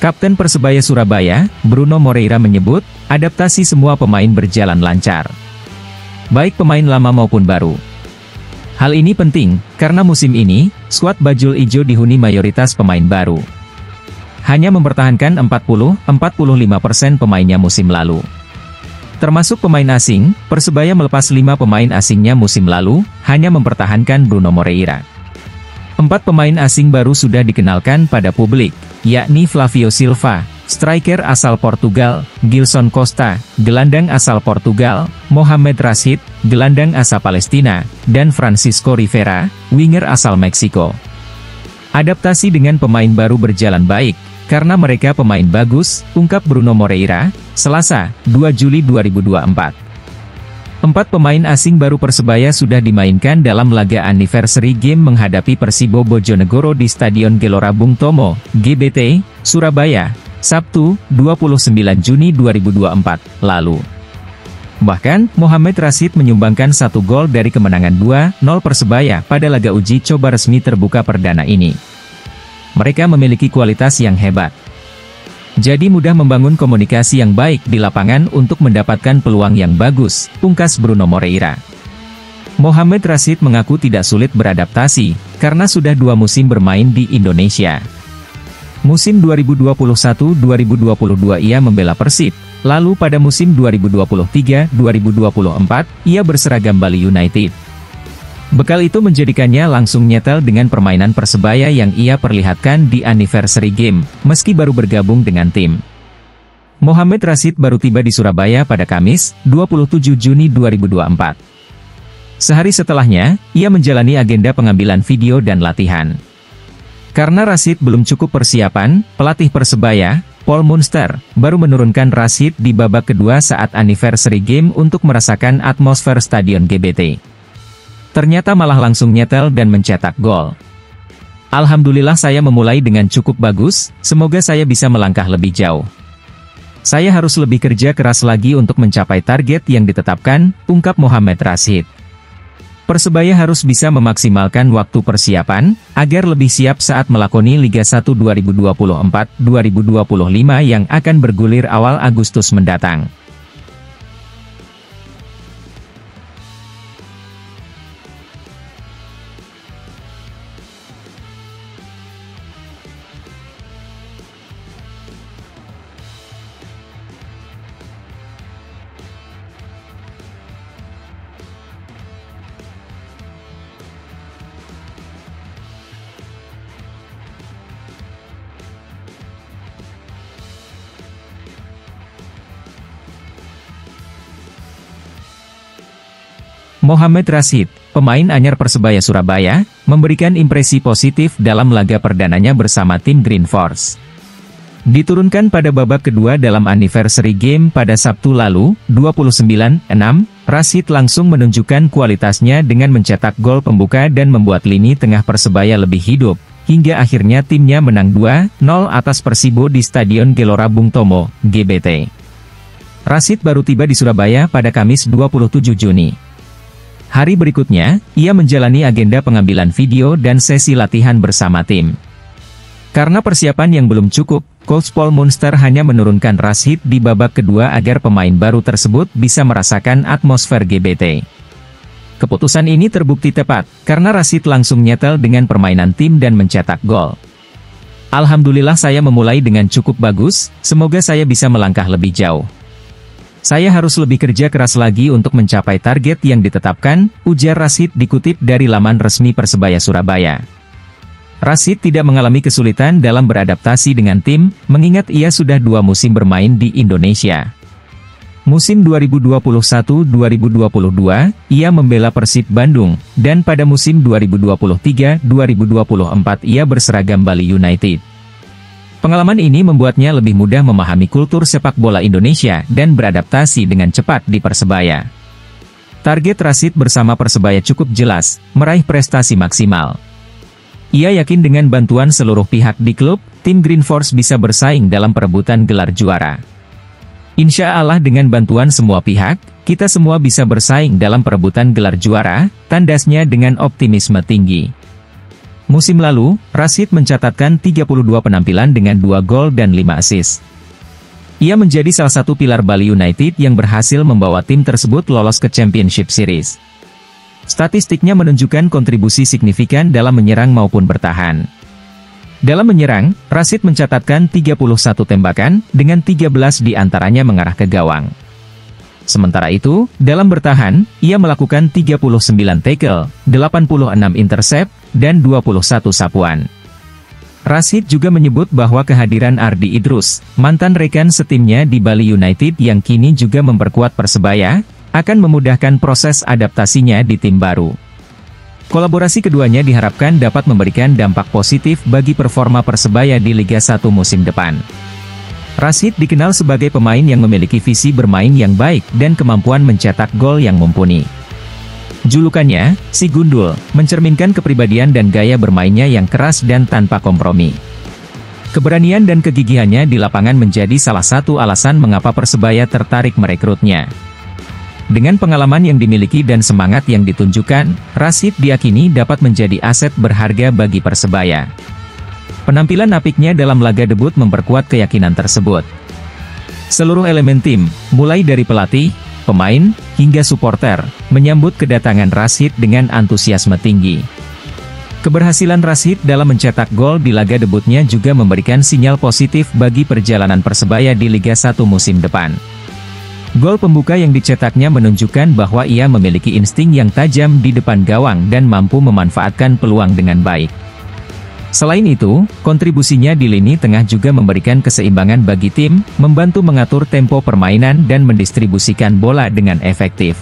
Kapten Persebaya Surabaya, Bruno Moreira menyebut, adaptasi semua pemain berjalan lancar. Baik pemain lama maupun baru. Hal ini penting, karena musim ini, skuad Bajul Ijo dihuni mayoritas pemain baru. Hanya mempertahankan 40-45% pemainnya musim lalu. Termasuk pemain asing, Persebaya melepas 5 pemain asingnya musim lalu, hanya mempertahankan Bruno Moreira. 4 pemain asing baru sudah dikenalkan pada publik, yakni Flavio Silva, striker asal Portugal, Gilson Costa, gelandang asal Portugal, Mohamed Rashid, gelandang asal Palestina, dan Francisco Rivera, winger asal Meksiko. Adaptasi dengan pemain baru berjalan baik, karena mereka pemain bagus, ungkap Bruno Moreira, Selasa, 2 Juli 2024. 4 pemain asing baru Persebaya sudah dimainkan dalam laga anniversary game menghadapi Persibo Bojonegoro di Stadion Gelora Bung Tomo, GBT, Surabaya, Sabtu, 29 Juni 2024, lalu. Bahkan, Mohamed Rashid menyumbangkan 1 gol dari kemenangan 2-0 Persebaya pada laga uji coba resmi terbuka perdana ini. Mereka memiliki kualitas yang hebat. Jadi mudah membangun komunikasi yang baik di lapangan untuk mendapatkan peluang yang bagus, pungkas Bruno Moreira. Mohamed Rashid mengaku tidak sulit beradaptasi, karena sudah 2 musim bermain di Indonesia. Musim 2021-2022 ia membela Persib, lalu pada musim 2023-2024, ia berseragam Bali United. Bekal itu menjadikannya langsung nyetel dengan permainan Persebaya yang ia perlihatkan di anniversary game, meski baru bergabung dengan tim. Mohamed Rashid baru tiba di Surabaya pada Kamis, 27 Juni 2024. Sehari setelahnya, ia menjalani agenda pengambilan video dan latihan. Karena Rashid belum cukup persiapan, pelatih Persebaya, Paul Munster, baru menurunkan Rashid di babak kedua saat anniversary game untuk merasakan atmosfer Stadion GBT. Ternyata malah langsung nyetel dan mencetak gol. Alhamdulillah saya memulai dengan cukup bagus, semoga saya bisa melangkah lebih jauh. Saya harus lebih kerja keras lagi untuk mencapai target yang ditetapkan, ungkap Mohamed Rashid. Persebaya harus bisa memaksimalkan waktu persiapan, agar lebih siap saat melakoni Liga 1 2024-2025 yang akan bergulir awal Agustus mendatang. Mohamed Rashid, pemain anyar Persebaya Surabaya, memberikan impresi positif dalam laga perdananya bersama tim Green Force. Diturunkan pada babak kedua dalam anniversary game pada Sabtu lalu, 29-6, Rashid langsung menunjukkan kualitasnya dengan mencetak gol pembuka dan membuat lini tengah Persebaya lebih hidup, hingga akhirnya timnya menang 2-0 atas Persibo di Stadion Gelora Bung Tomo, GBT. Rashid baru tiba di Surabaya pada Kamis 27 Juni. Hari berikutnya, ia menjalani agenda pengambilan video dan sesi latihan bersama tim. Karena persiapan yang belum cukup, Coach Paul Munster hanya menurunkan Rashid di babak kedua agar pemain baru tersebut bisa merasakan atmosfer GBT. Keputusan ini terbukti tepat, karena Rashid langsung nyetel dengan permainan tim dan mencetak gol. Alhamdulillah saya memulai dengan cukup bagus, semoga saya bisa melangkah lebih jauh. Saya harus lebih kerja keras lagi untuk mencapai target yang ditetapkan, ujar Rashid dikutip dari laman resmi Persebaya Surabaya. Rashid tidak mengalami kesulitan dalam beradaptasi dengan tim, mengingat ia sudah 2 musim bermain di Indonesia. Musim 2021-2022, ia membela Persib Bandung, dan pada musim 2023-2024 ia berseragam Bali United. Pengalaman ini membuatnya lebih mudah memahami kultur sepak bola Indonesia dan beradaptasi dengan cepat di Persebaya. Target Rashid bersama Persebaya cukup jelas, meraih prestasi maksimal. Ia yakin dengan bantuan seluruh pihak di klub, tim Green Force bisa bersaing dalam perebutan gelar juara. Insya Allah dengan bantuan semua pihak, kita semua bisa bersaing dalam perebutan gelar juara, tandasnya dengan optimisme tinggi. Musim lalu, Rashid mencatatkan 32 penampilan dengan 2 gol dan 5 assist. Ia menjadi salah satu pilar Bali United yang berhasil membawa tim tersebut lolos ke Championship Series. Statistiknya menunjukkan kontribusi signifikan dalam menyerang maupun bertahan. Dalam menyerang, Rashid mencatatkan 31 tembakan, dengan 13 diantaranya mengarah ke gawang. Sementara itu, dalam bertahan, ia melakukan 39 tackle, 86 intercept, dan 21 sapuan. Rashid juga menyebut bahwa kehadiran Ardi Idrus, mantan rekan setimnya di Bali United yang kini juga memperkuat Persebaya, akan memudahkan proses adaptasinya di tim baru. Kolaborasi keduanya diharapkan dapat memberikan dampak positif bagi performa Persebaya di Liga 1 musim depan. Rashid dikenal sebagai pemain yang memiliki visi bermain yang baik dan kemampuan mencetak gol yang mumpuni. Julukannya, si Gundul, mencerminkan kepribadian dan gaya bermainnya yang keras dan tanpa kompromi. Keberanian dan kegigihannya di lapangan menjadi salah satu alasan mengapa Persebaya tertarik merekrutnya. Dengan pengalaman yang dimiliki dan semangat yang ditunjukkan, Rashid diyakini dapat menjadi aset berharga bagi Persebaya. Penampilan apiknya dalam laga debut memperkuat keyakinan tersebut. Seluruh elemen tim, mulai dari pelatih, pemain, hingga supporter, menyambut kedatangan Rashid dengan antusiasme tinggi. Keberhasilan Rashid dalam mencetak gol di laga debutnya juga memberikan sinyal positif bagi perjalanan Persebaya di Liga 1 musim depan. Gol pembuka yang dicetaknya menunjukkan bahwa ia memiliki insting yang tajam di depan gawang dan mampu memanfaatkan peluang dengan baik. Selain itu, kontribusinya di lini tengah juga memberikan keseimbangan bagi tim, membantu mengatur tempo permainan dan mendistribusikan bola dengan efektif.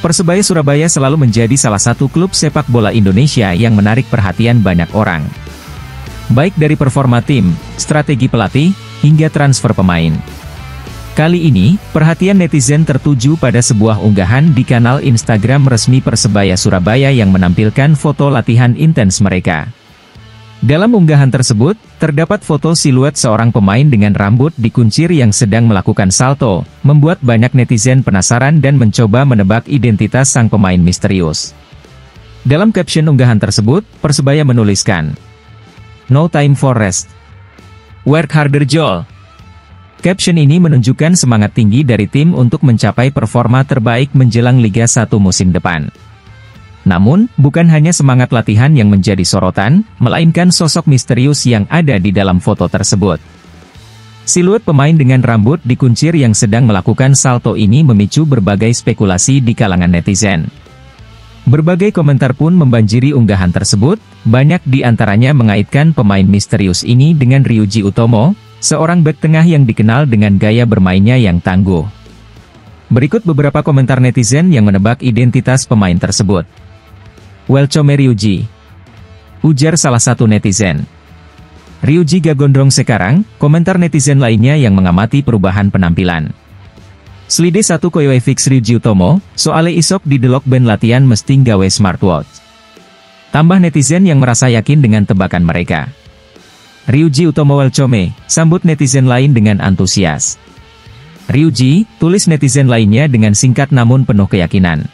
Persebaya Surabaya selalu menjadi salah satu klub sepak bola Indonesia yang menarik perhatian banyak orang. Baik dari performa tim, strategi pelatih, hingga transfer pemain. Kali ini, perhatian netizen tertuju pada sebuah unggahan di kanal Instagram resmi Persebaya Surabaya yang menampilkan foto latihan intens mereka. Dalam unggahan tersebut, terdapat foto siluet seorang pemain dengan rambut dikuncir yang sedang melakukan salto, membuat banyak netizen penasaran dan mencoba menebak identitas sang pemain misterius. Dalam caption unggahan tersebut, Persebaya menuliskan, "No time for rest. Work harder Joel." Caption ini menunjukkan semangat tinggi dari tim untuk mencapai performa terbaik menjelang Liga 1 musim depan. Namun, bukan hanya semangat latihan yang menjadi sorotan, melainkan sosok misterius yang ada di dalam foto tersebut. Siluet pemain dengan rambut dikuncir yang sedang melakukan salto ini memicu berbagai spekulasi di kalangan netizen. Berbagai komentar pun membanjiri unggahan tersebut, banyak di antaranya mengaitkan pemain misterius ini dengan Ryuji Utomo, seorang bek tengah yang dikenal dengan gaya bermainnya yang tangguh. Berikut beberapa komentar netizen yang menebak identitas pemain tersebut. "Welcome Ryuji," ujar salah satu netizen. "Ryuji gak gondrong sekarang," komentar netizen lainnya yang mengamati perubahan penampilan. "Slide 1 koyoe fix Ryuji Utomo, soale isok di delok ben latihan mesti gawe smartwatch," tambah netizen yang merasa yakin dengan tebakan mereka. "Ryuji Utomo welcome," sambut netizen lain dengan antusias. "Ryuji," tulis netizen lainnya dengan singkat namun penuh keyakinan.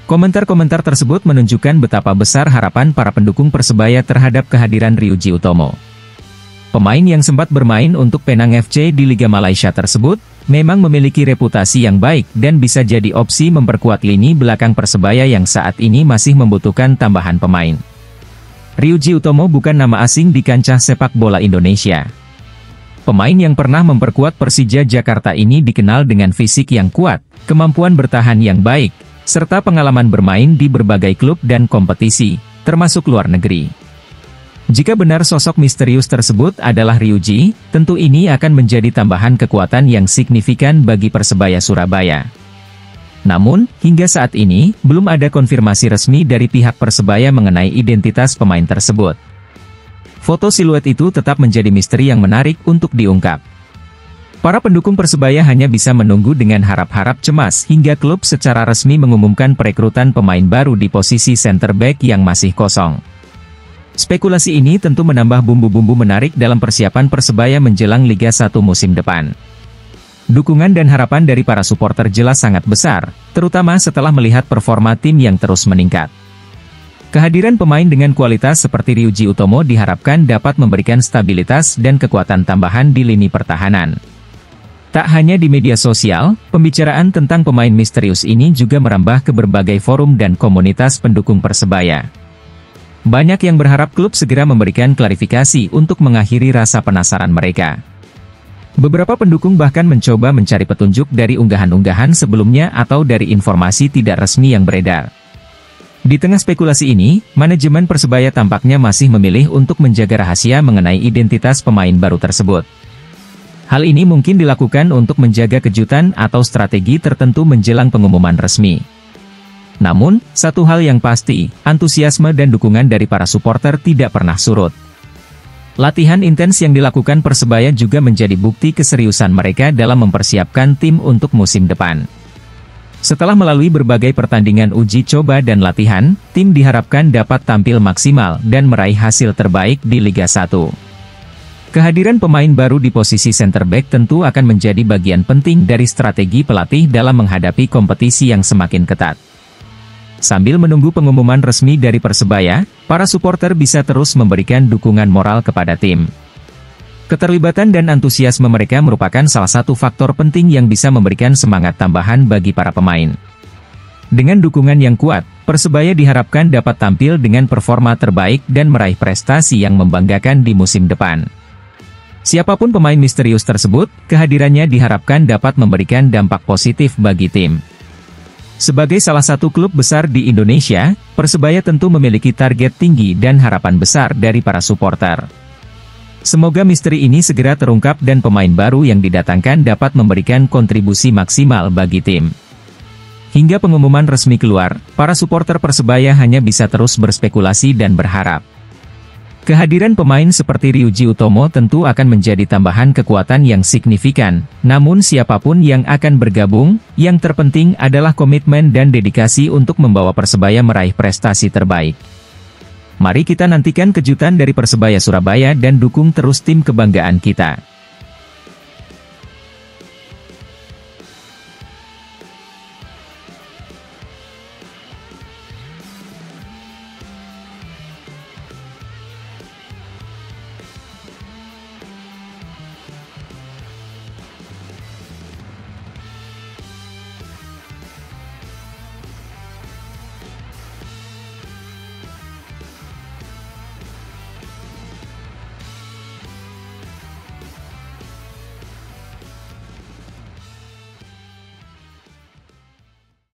Komentar-komentar tersebut menunjukkan betapa besar harapan para pendukung Persebaya terhadap kehadiran Ryuji Utomo. Pemain yang sempat bermain untuk Penang FC di Liga Malaysia tersebut, memang memiliki reputasi yang baik dan bisa jadi opsi memperkuat lini belakang Persebaya yang saat ini masih membutuhkan tambahan pemain. Ryuji Utomo bukan nama asing di kancah sepak bola Indonesia. Pemain yang pernah memperkuat Persija Jakarta ini dikenal dengan fisik yang kuat, kemampuan bertahan yang baik, serta pengalaman bermain di berbagai klub dan kompetisi, termasuk luar negeri. Jika benar sosok misterius tersebut adalah Ryuji, tentu ini akan menjadi tambahan kekuatan yang signifikan bagi Persebaya Surabaya. Namun, hingga saat ini, belum ada konfirmasi resmi dari pihak Persebaya mengenai identitas pemain tersebut. foto siluet itu tetap menjadi misteri yang menarik untuk diungkap. Para pendukung Persebaya hanya bisa menunggu dengan harap-harap cemas hingga klub secara resmi mengumumkan perekrutan pemain baru di posisi center back yang masih kosong. Spekulasi ini tentu menambah bumbu-bumbu menarik dalam persiapan Persebaya menjelang Liga 1 musim depan. Dukungan dan harapan dari para supporter jelas sangat besar, terutama setelah melihat performa tim yang terus meningkat. Kehadiran pemain dengan kualitas seperti Ryuji Utomo diharapkan dapat memberikan stabilitas dan kekuatan tambahan di lini pertahanan. Tak hanya di media sosial, pembicaraan tentang pemain misterius ini juga merambah ke berbagai forum dan komunitas pendukung Persebaya. Banyak yang berharap klub segera memberikan klarifikasi untuk mengakhiri rasa penasaran mereka. Beberapa pendukung bahkan mencoba mencari petunjuk dari unggahan-unggahan sebelumnya atau dari informasi tidak resmi yang beredar. Di tengah spekulasi ini, manajemen Persebaya tampaknya masih memilih untuk menjaga rahasia mengenai identitas pemain baru tersebut. Hal ini mungkin dilakukan untuk menjaga kejutan atau strategi tertentu menjelang pengumuman resmi. Namun, satu hal yang pasti, antusiasme dan dukungan dari para supporter tidak pernah surut. Latihan intens yang dilakukan Persebaya juga menjadi bukti keseriusan mereka dalam mempersiapkan tim untuk musim depan. Setelah melalui berbagai pertandingan uji coba dan latihan, tim diharapkan dapat tampil maksimal dan meraih hasil terbaik di Liga 1. Kehadiran pemain baru di posisi center back tentu akan menjadi bagian penting dari strategi pelatih dalam menghadapi kompetisi yang semakin ketat. Sambil menunggu pengumuman resmi dari Persebaya, para supporter bisa terus memberikan dukungan moral kepada tim. Keterlibatan dan antusiasme mereka merupakan salah satu faktor penting yang bisa memberikan semangat tambahan bagi para pemain. Dengan dukungan yang kuat, Persebaya diharapkan dapat tampil dengan performa terbaik dan meraih prestasi yang membanggakan di musim depan. Siapapun pemain misterius tersebut, kehadirannya diharapkan dapat memberikan dampak positif bagi tim. Sebagai salah satu klub besar di Indonesia, Persebaya tentu memiliki target tinggi dan harapan besar dari para supporter. Semoga misteri ini segera terungkap dan pemain baru yang didatangkan dapat memberikan kontribusi maksimal bagi tim. Hingga pengumuman resmi keluar, para supporter Persebaya hanya bisa terus berspekulasi dan berharap. Kehadiran pemain seperti Ryuji Utomo tentu akan menjadi tambahan kekuatan yang signifikan, namun siapapun yang akan bergabung, yang terpenting adalah komitmen dan dedikasi untuk membawa Persebaya meraih prestasi terbaik. Mari kita nantikan kejutan dari Persebaya Surabaya dan dukung terus tim kebanggaan kita.